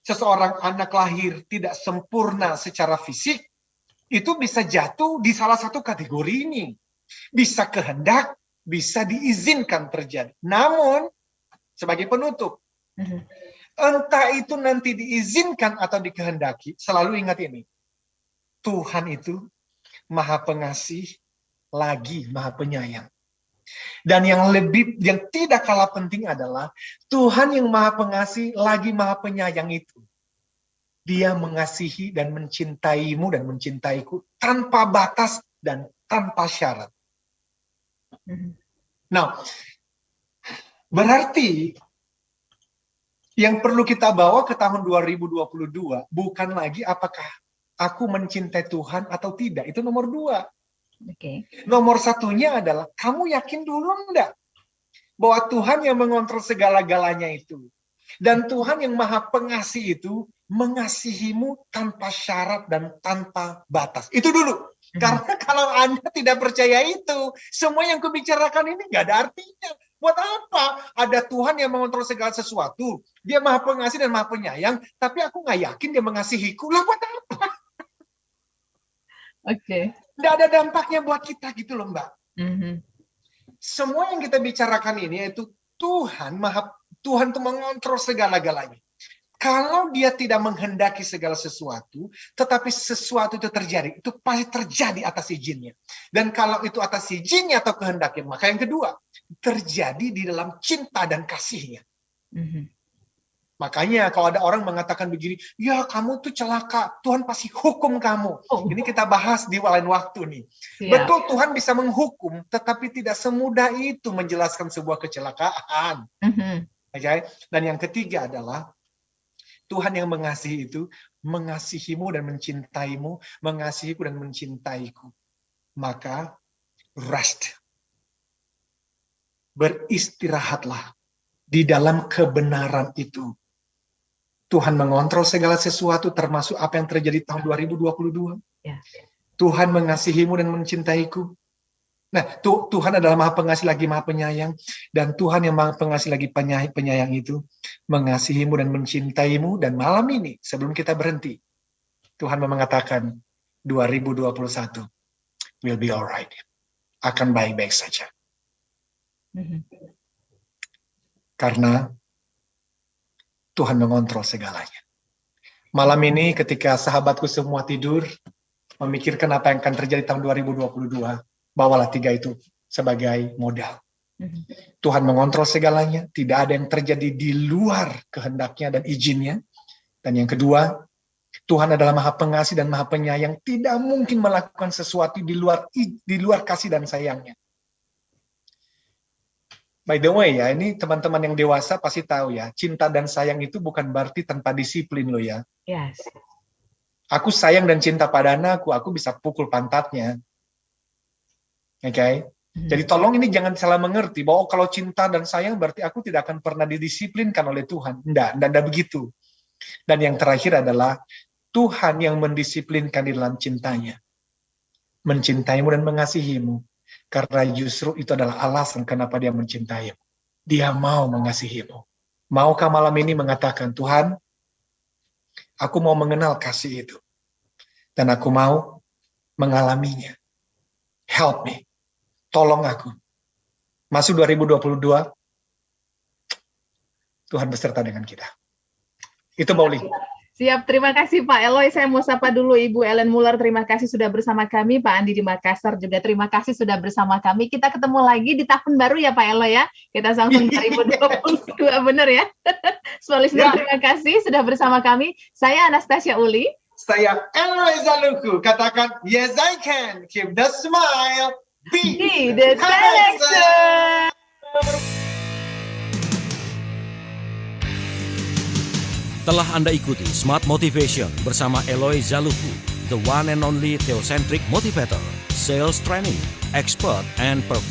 S5: seseorang anak lahir tidak sempurna secara fisik, itu bisa jatuh di salah satu kategori ini. Bisa kehendak, bisa diizinkan terjadi. Namun, sebagai penutup, entah itu nanti diizinkan atau dikehendaki, selalu ingat ini. Tuhan itu Maha Pengasih, lagi Maha Penyayang. Dan yang tidak kalah penting adalah Tuhan yang Maha Pengasih, lagi Maha Penyayang itu. Dia mengasihi dan mencintaimu dan mencintaiku tanpa batas dan tanpa syarat. Nah, berarti Yang perlu kita bawa ke tahun 2022 bukan lagi apakah aku mencintai Tuhan atau tidak. Itu nomor 2.
S4: Oke.
S5: Nomor satunya adalah kamu yakin dulu enggak bahwa Tuhan yang mengontrol segala-galanya itu. Dan Tuhan yang maha pengasih itu mengasihimu tanpa syarat dan tanpa batas. Itu dulu. Karena kalau Anda tidak percaya itu, semua yang kubicarakan ini nggak ada artinya. Buat apa? Ada Tuhan yang mengontrol segala sesuatu. Dia maha pengasih dan maha penyayang, tapi aku nggak yakin dia mengasihiku. Lah buat apa?
S4: Oke.
S5: Nggak ada dampaknya buat kita gitu loh Mbak.
S4: Mhm.
S5: Semua yang kita bicarakan ini yaitu Tuhan itu mengontrol segala-galanya. Kalau dia tidak menghendaki segala sesuatu, tetapi sesuatu itu terjadi, itu pasti terjadi atas izinnya. Dan kalau itu atas izinnya atau kehendaknya, maka yang kedua, terjadi di dalam cinta dan kasihnya.
S4: Mhm.
S5: Makanya kalau ada orang mengatakan begini, ya kamu tuh celaka, Tuhan pasti hukum kamu.
S4: Oh.
S5: Ini kita bahas di lain waktu nih.
S4: Siap.
S5: Betul Tuhan bisa menghukum, tetapi tidak semudah itu menjelaskan sebuah kecelakaan.
S4: Mhm.
S5: Okay? Dan yang ketiga adalah, Tuhan yang mengasihi itu, mengasihimu dan mencintaimu, mengasihiku dan mencintaiku. Maka, rest. Beristirahatlah di dalam kebenaran itu. Tuhan mengontrol segala sesuatu, termasuk apa yang terjadi tahun 2022.
S4: Ya.
S5: Tuhan mengasihimu dan mencintaiku. Nah, Tuhan adalah maha pengasih lagi maha penyayang. Dan Tuhan yang maha pengasih lagi penyayang itu mengasihimu dan mencintaimu. Dan malam ini, sebelum kita berhenti, Tuhan mengatakan 2021 will be alright. Akan baik-baik saja.
S4: Mhm.
S5: Karena Tuhan mengontrol segalanya. Malam ini ketika sahabatku semua tidur, memikirkan apa yang akan terjadi tahun 2022, bawalah 3 itu sebagai modal.
S4: Mhm.
S5: Tuhan mengontrol segalanya, tidak ada yang terjadi di luar kehendaknya dan izinnya. Dan yang kedua, Tuhan adalah maha pengasih dan maha penyayang, tidak mungkin melakukan sesuatu di luar kasih dan sayangnya. By the way ya, ini teman-teman yang dewasa pasti tahu ya, cinta dan sayang itu bukan berarti tanpa disiplin loh ya.
S4: Yes.
S5: Aku sayang dan cinta pada anakku, aku bisa pukul pantatnya. Oke? Jadi tolong ini jangan salah mengerti bahwa kalau cinta dan sayang berarti aku tidak akan pernah didisiplinkan oleh Tuhan. Enggak begitu. Dan yang terakhir adalah Tuhan yang mendisiplinkan di dalam cintanya. Mencintaimu dan mengasihimu. Karena justru itu adalah alasan kenapa dia mencintaimu. Dia mau mengasihimu. Maukah malam ini mengatakan, Tuhan, aku mau mengenal kasih itu. Dan aku mau mengalaminya. Help me. Tolong aku. Masuk 2022, Tuhan beserta dengan kita. Itu Mauli.
S4: Siap, terima kasih Pak Eloy. Saya mau sapa dulu Ibu Ellen Muller, terima kasih sudah bersama kami. Pak Andi di Makassar juga terima kasih sudah bersama kami. Kita ketemu lagi di tahun baru ya Pak Eloy ya. Kita sambung 2022, benar ya? Semua listener, terima kasih sudah bersama kami. Saya Anastasia Uli.
S5: Saya Eloy Zaluku. Katakan, yes I can. Keep the smile.
S4: Be the connection.
S3: Telah Anda ikuti Smart Motivation bersama Eloy Zaluku, the one and only theocentric motivator, sales training, expert, and performance